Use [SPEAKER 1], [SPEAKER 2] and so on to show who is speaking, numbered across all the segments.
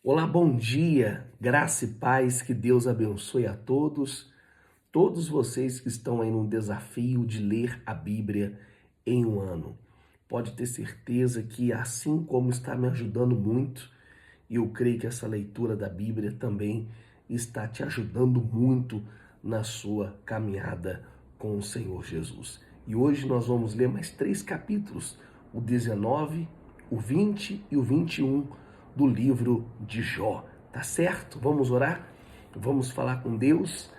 [SPEAKER 1] Olá, bom dia, graça e paz, que Deus abençoe a todos vocês que estão aí num desafio de ler a Bíblia em um ano. Pode ter certeza que assim como está me ajudando muito, e eu creio que essa leitura da Bíblia também está te ajudando muito na sua caminhada com o Senhor Jesus. E hoje nós vamos ler mais 3 capítulos, o 19, o 20 e o 21 do livro de Jó. Tá certo? Vamos orar? Vamos falar com Deus?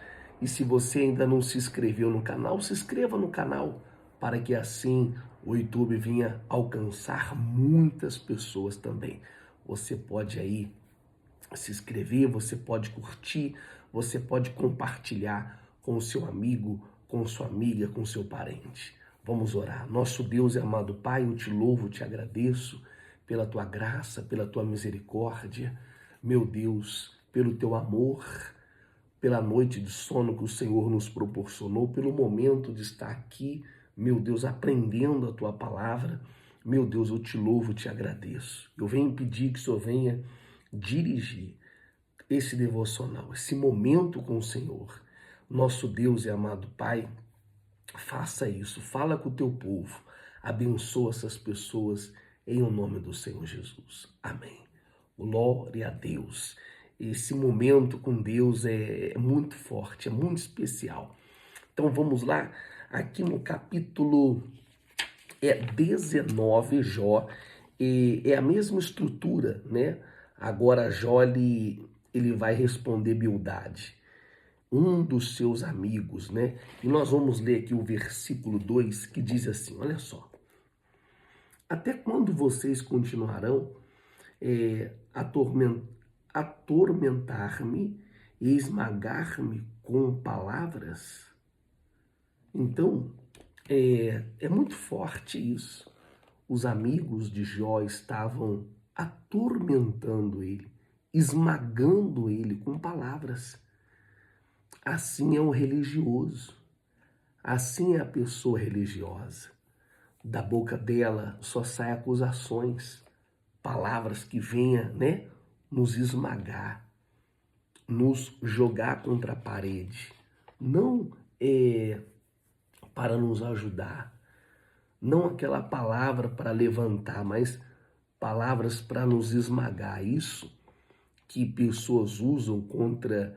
[SPEAKER 1] E se você ainda não se inscreveu no canal, se inscreva no canal para que assim o YouTube venha alcançar muitas pessoas também. Você pode aí se inscrever, você pode curtir, você pode compartilhar com o seu amigo, com sua amiga, com seu parente. Vamos orar. Nosso Deus e amado Pai, eu te louvo, te agradeço pela tua graça, pela tua misericórdia, meu Deus, pelo teu amor, pela noite de sono que o Senhor nos proporcionou, pelo momento de estar aqui, meu Deus, aprendendo a tua palavra. Meu Deus, eu te louvo, te agradeço. Eu venho pedir que o Senhor venha dirigir esse devocional, esse momento com o Senhor. Nosso Deus e amado Pai, faça isso, fala com o teu povo, abençoa essas pessoas em o nome do Senhor Jesus. Amém. Glória a Deus. Esse momento com Deus é muito forte, é muito especial. Então vamos lá, aqui no capítulo 19, Jó, é a mesma estrutura, né? Agora Jó ele vai responder Bildade, um dos seus amigos, né? E nós vamos ler aqui o versículo 2 que diz assim, olha só. Até quando vocês continuarão atormentar-me e esmagar-me com palavras? Então, é muito forte isso. Os amigos de Jó estavam atormentando ele, esmagando ele com palavras. Assim é um religioso, assim é a pessoa religiosa. Da boca dela só saem acusações, palavras que venham, né, nos esmagar, nos jogar contra a parede. Não para nos ajudar, não aquela palavra para levantar, mas palavras para nos esmagar. Isso que pessoas usam contra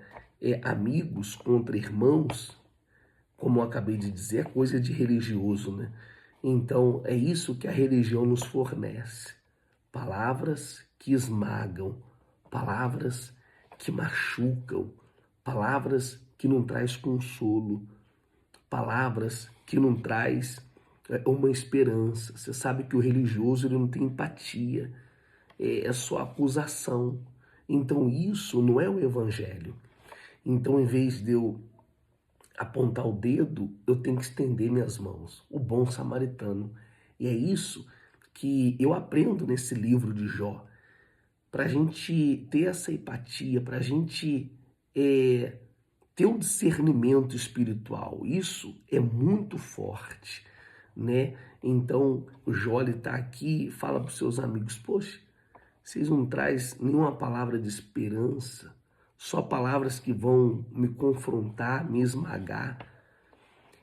[SPEAKER 1] amigos, contra irmãos, como eu acabei de dizer, é coisa de religioso, né? Então, é isso que a religião nos fornece. Palavras que esmagam, palavras que machucam, palavras que não traz consolo, palavras que não traz uma esperança. Você sabe que o religioso ele não tem empatia, é só acusação. Então isso não é o evangelho. Então, em vez de eu apontar o dedo, eu tenho que estender minhas mãos. O bom samaritano. E é isso que eu aprendo nesse livro de Jó. Para a gente ter essa empatia, para a gente ter um discernimento espiritual. Isso é muito forte, né? Então, o Jó está aqui e fala para os seus amigos, poxa, vocês não trazem nenhuma palavra de esperança, só palavras que vão me confrontar, me esmagar.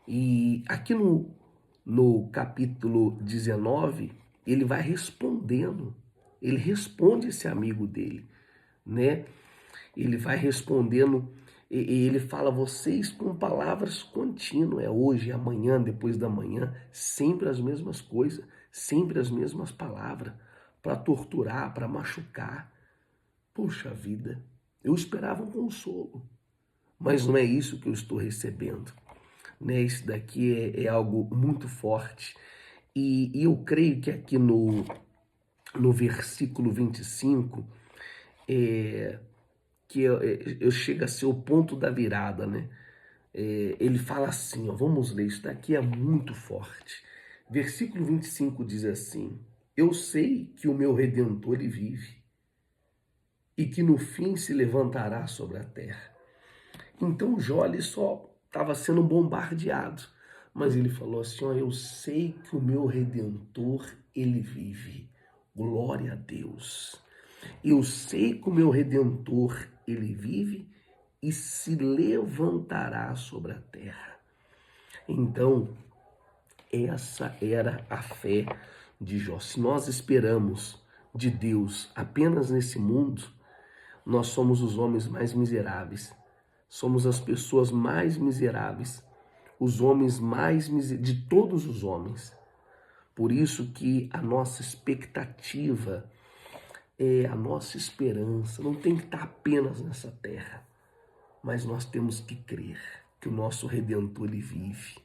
[SPEAKER 1] E aqui no capítulo 19, ele vai respondendo, ele responde esse amigo dele, né? Ele vai respondendo, e ele fala, vocês com palavras contínuas, é hoje, amanhã, depois da manhã, sempre as mesmas coisas, sempre as mesmas palavras, para torturar, para machucar. Puxa vida, eu esperava um consolo, mas não é isso que eu estou recebendo, né? Isso daqui é algo muito forte, e eu creio que aqui no versículo 25, que eu chego a ser o ponto da virada, né? Ele fala assim, ó, vamos ler, isso daqui é muito forte. Versículo 25 diz assim, eu sei que o meu Redentor ele vive e que no fim se levantará sobre a terra. Então Jó ele só estava sendo bombardeado, mas ele falou assim, ó, eu sei que o meu Redentor ele vive. Glória a Deus. Eu sei que o meu Redentor, ele vive e se levantará sobre a terra. Então, essa era a fé de Jó. Se nós esperamos de Deus apenas nesse mundo, nós somos os homens mais miseráveis. Somos as pessoas mais miseráveis, os homens mais miseráveis de todos os homens. Por isso que a nossa expectativa, a nossa esperança não tem que estar apenas nessa terra, mas nós temos que crer que o nosso Redentor, ele vive.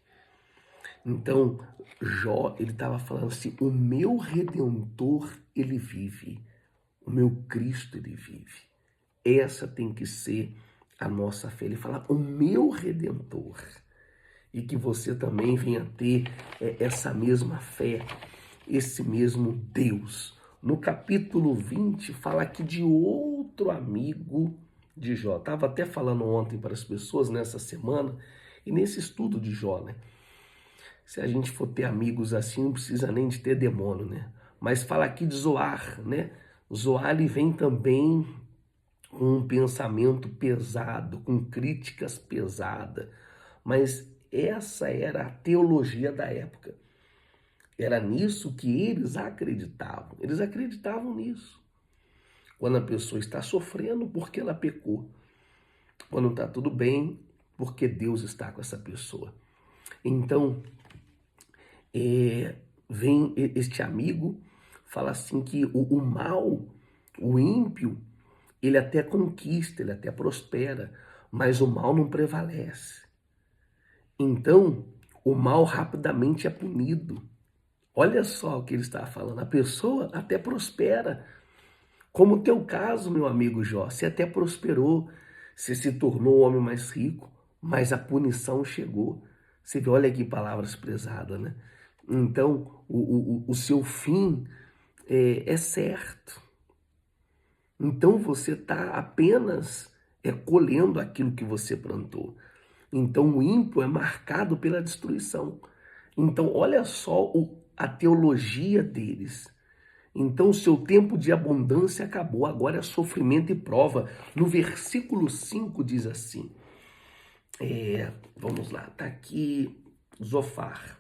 [SPEAKER 1] Então, Jó, ele estava falando assim, o meu Redentor, ele vive, o meu Cristo, ele vive. Essa tem que ser a nossa fé. Ele fala, o meu Redentor. E que você também venha ter essa mesma fé, esse mesmo Deus. No capítulo 20, fala aqui de outro amigo de Jó. Estava até falando ontem para as pessoas nessa semana, e nesse estudo de Jó, né? Se a gente for ter amigos assim, não precisa nem de ter demônio, né? Mas fala aqui de Zoar, né? Zoar, ele vem também com um pensamento pesado, com críticas pesadas. Mas essa era a teologia da época. Era nisso que eles acreditavam. Eles acreditavam nisso. Quando a pessoa está sofrendo, porque ela pecou. Quando está tudo bem, porque Deus está com essa pessoa. Então, vem este amigo, fala assim que o mal, o ímpio, ele até conquista, ele até prospera, mas o mal não prevalece. Então, o mal rapidamente é punido. Olha só o que ele está falando, a pessoa até prospera, como o teu caso, meu amigo Jó, você até prosperou, você se tornou o homem mais rico, mas a punição chegou. Você vê, olha que palavras pesadas, né? Então, o seu fim é certo. Então, você está apenas colhendo aquilo que você plantou. Então, o ímpio é marcado pela destruição. Então, olha só a teologia deles. Então, o seu tempo de abundância acabou, agora é sofrimento e prova. No versículo 5 diz assim, vamos lá, está aqui Zofar.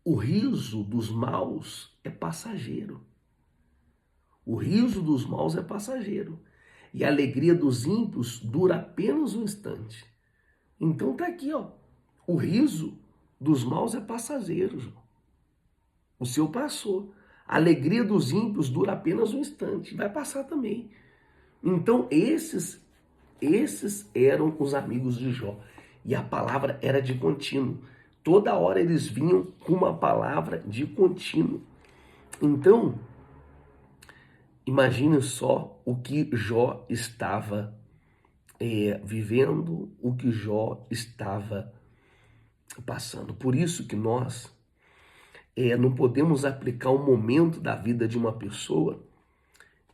[SPEAKER 1] O riso dos maus é passageiro. O riso dos maus é passageiro. E a alegria dos ímpios dura apenas um instante. Então tá aqui, ó. O riso dos maus é passageiro. O seu passou. A alegria dos ímpios dura apenas um instante. Vai passar também. Então esses eram os amigos de Jó. E a palavra era de contínuo. Toda hora eles vinham com uma palavra de contínuo. Então, imagine só o que Jó estava vivendo, o que Jó estava passando. Por isso que nós não podemos aplicar um momento da vida de uma pessoa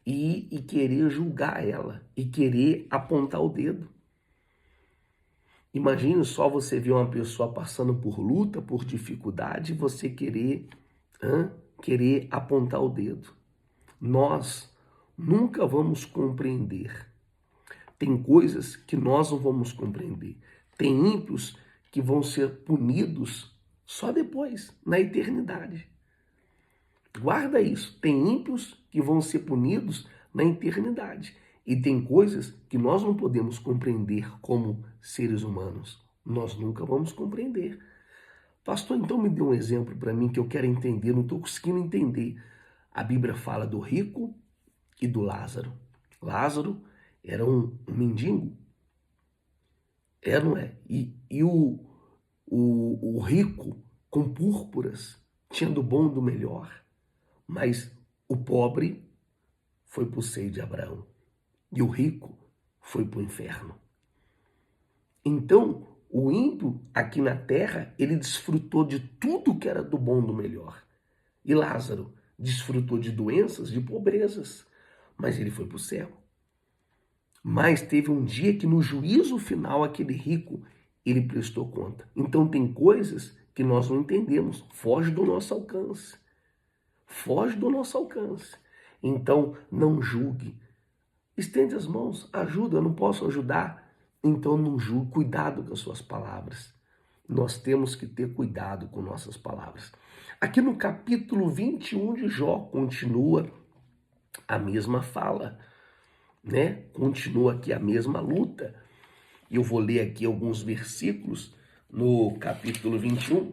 [SPEAKER 1] e querer julgar ela, e querer apontar o dedo. Imagine só você ver uma pessoa passando por luta, por dificuldade, e você querer apontar o dedo. Nós nunca vamos compreender. Tem coisas que nós não vamos compreender. Tem ímpios que vão ser punidos só depois, na eternidade. Guarda isso. Tem ímpios que vão ser punidos na eternidade. E tem coisas que nós não podemos compreender como seres humanos. Nós nunca vamos compreender. Pastor, então me dê um exemplo para mim que eu quero entender. Não estou conseguindo entender. A Bíblia fala do rico e do Lázaro. Lázaro era um mendigo. Não é? E o rico com púrpuras tinha do bom e do melhor. Mas o pobre foi para o seio de Abraão. E o rico foi para o inferno. Então, o ímpio aqui na terra, ele desfrutou de tudo que era do bom e do melhor. E Lázaro desfrutou de doenças, de pobrezas, mas ele foi para o céu. Mas teve um dia que no juízo final, aquele rico, ele prestou conta. Então tem coisas que nós não entendemos, foge do nosso alcance. Foge do nosso alcance. Então, não julgue. Estende as mãos, ajuda, eu não posso ajudar. Então, não julgue, cuidado com as suas palavras. Nós temos que ter cuidado com nossas palavras. Aqui no capítulo 21 de Jó, continua a mesma fala, né? Continua aqui a mesma luta. Eu vou ler aqui alguns versículos no capítulo 21,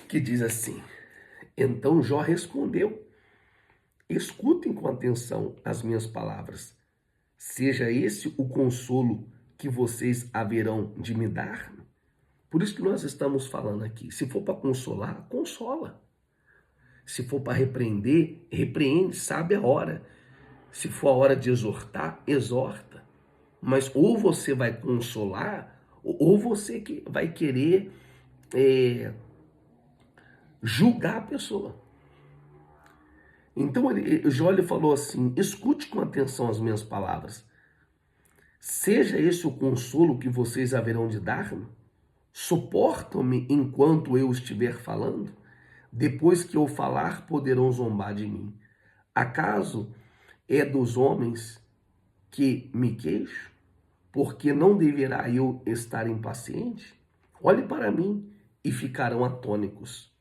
[SPEAKER 1] que diz assim: Então Jó respondeu: Escutem com atenção as minhas palavras. Seja esse o consolo que vocês haverão de me dar. Por isso que nós estamos falando aqui. Se for para consolar, consola. Se for para repreender, repreende, sabe a hora. Se for a hora de exortar, exorta. Mas ou você vai consolar, ou você que vai querer julgar a pessoa. Então Jó falou assim: escute com atenção as minhas palavras. Seja esse o consolo que vocês haverão de dar-me? Suportam-me enquanto eu estiver falando? Depois que eu falar, poderão zombar de mim. Acaso é dos homens que me queixo? Porque não deverá eu estar impaciente? Olhe para mim e ficarão atônicos.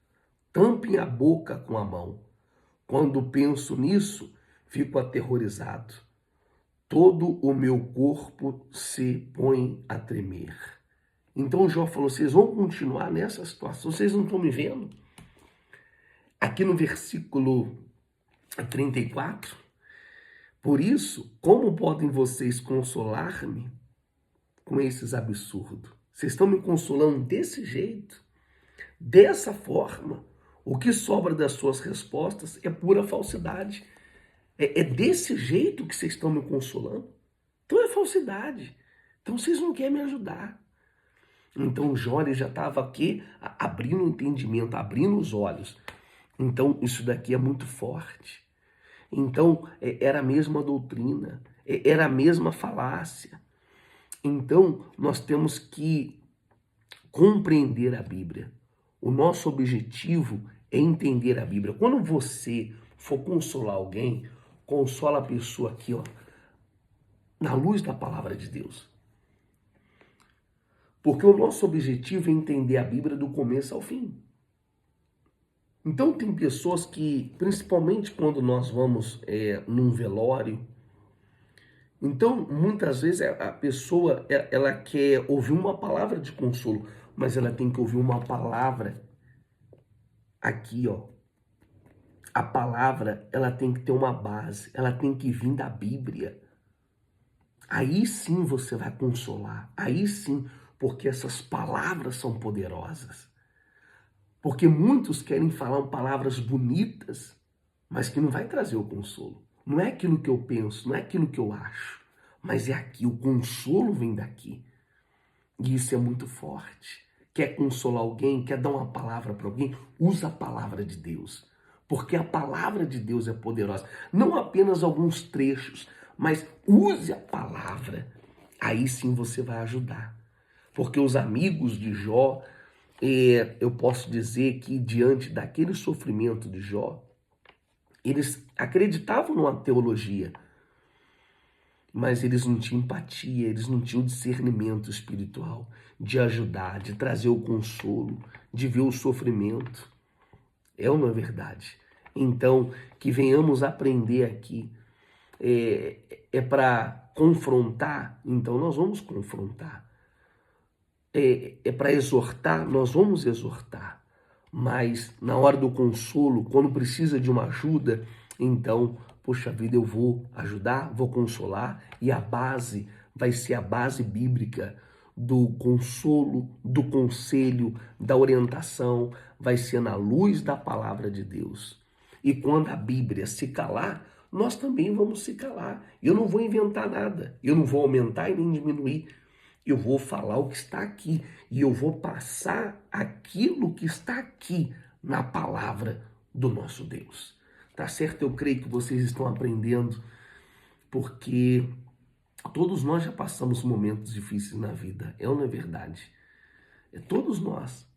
[SPEAKER 1] Tampem a boca com a mão. Quando penso nisso, fico aterrorizado. Todo o meu corpo se põe a tremer. Então Jó falou: vocês vão continuar nessa situação? Vocês não estão me vendo? Aqui no versículo 34, por isso, como podem vocês consolar-me com esses absurdos? Vocês estão me consolando desse jeito, dessa forma? O que sobra das suas respostas é pura falsidade. É desse jeito que vocês estão me consolando? Então é falsidade. Então vocês não querem me ajudar. Então Jó já estava aqui abrindo o entendimento, abrindo os olhos. Então isso daqui é muito forte. Então era a mesma doutrina, era a mesma falácia. Então nós temos que compreender a Bíblia. O nosso objetivo é entender a Bíblia. Quando você for consolar alguém, consola a pessoa aqui, ó, na luz da palavra de Deus. Porque o nosso objetivo é entender a Bíblia do começo ao fim. Então tem pessoas que, principalmente quando nós vamos num velório, então muitas vezes a pessoa ela quer ouvir uma palavra de consolo, mas ela tem que ouvir uma palavra aqui, ó. A palavra, ela tem que ter uma base, ela tem que vir da Bíblia. Aí sim você vai consolar, aí sim, porque essas palavras são poderosas. Porque muitos querem falar palavras bonitas, mas que não vai trazer o consolo. Não é aquilo que eu penso, não é aquilo que eu acho, mas é aqui, o consolo vem daqui. E isso é muito forte. Quer consolar alguém, quer dar uma palavra para alguém, usa a palavra de Deus. Porque a palavra de Deus é poderosa. Não apenas alguns trechos, mas use a palavra. Aí sim você vai ajudar. Porque os amigos de Jó, eu posso dizer que diante daquele sofrimento de Jó, eles acreditavam numa teologia, mas eles não tinham empatia, eles não tinham discernimento espiritual de ajudar, de trazer o consolo, de ver o sofrimento. É ou não é verdade? Então, que venhamos aprender aqui. Para confrontar, então nós vamos confrontar. É para exortar, nós vamos exortar. Mas na hora do consolo, quando precisa de uma ajuda, então, poxa vida, eu vou ajudar, vou consolar, e a base vai ser a base bíblica do consolo, do conselho, da orientação, vai ser na luz da palavra de Deus. E quando a Bíblia se calar, nós também vamos se calar. Eu não vou inventar nada, eu não vou aumentar e nem diminuir. Eu vou falar o que está aqui e eu vou passar aquilo que está aqui na palavra do nosso Deus. Tá certo? Eu creio que vocês estão aprendendo, porque todos nós já passamos momentos difíceis na vida, é ou não é verdade? É todos nós.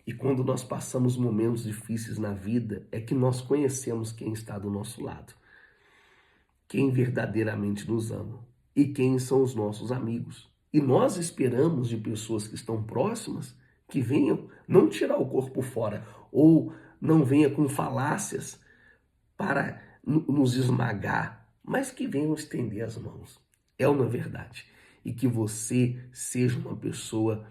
[SPEAKER 1] E quando nós passamos momentos difíceis na vida, é que nós conhecemos quem está do nosso lado. quem verdadeiramente nos ama e quem são os nossos amigos. E nós esperamos de pessoas que estão próximas que venham não tirar o corpo fora ou não venha com falácias para nos esmagar, mas que venham estender as mãos. É uma verdade. E que você seja uma pessoa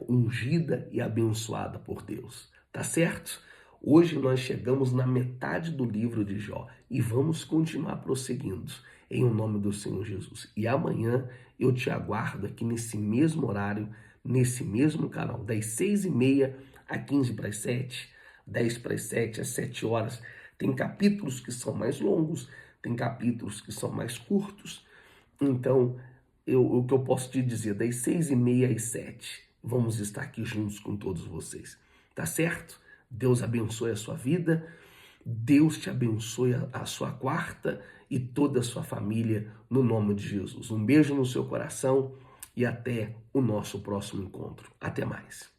[SPEAKER 1] ungida e abençoada por Deus. Tá certo? Hoje nós chegamos na metade do livro de Jó e vamos continuar prosseguindo em o nome do Senhor Jesus. E amanhã eu te aguardo aqui nesse mesmo horário, nesse mesmo canal, das 6h30 a 15 para as 7, 10 para as 7, às 7 horas. Tem capítulos que são mais longos, tem capítulos que são mais curtos. Então, o que eu posso te dizer, das 6h30 às 7, vamos estar aqui juntos com todos vocês. Tá certo? Deus abençoe a sua vida, Deus te abençoe a sua quarta e toda a sua família, no nome de Jesus. Um beijo no seu coração e até o nosso próximo encontro. Até mais.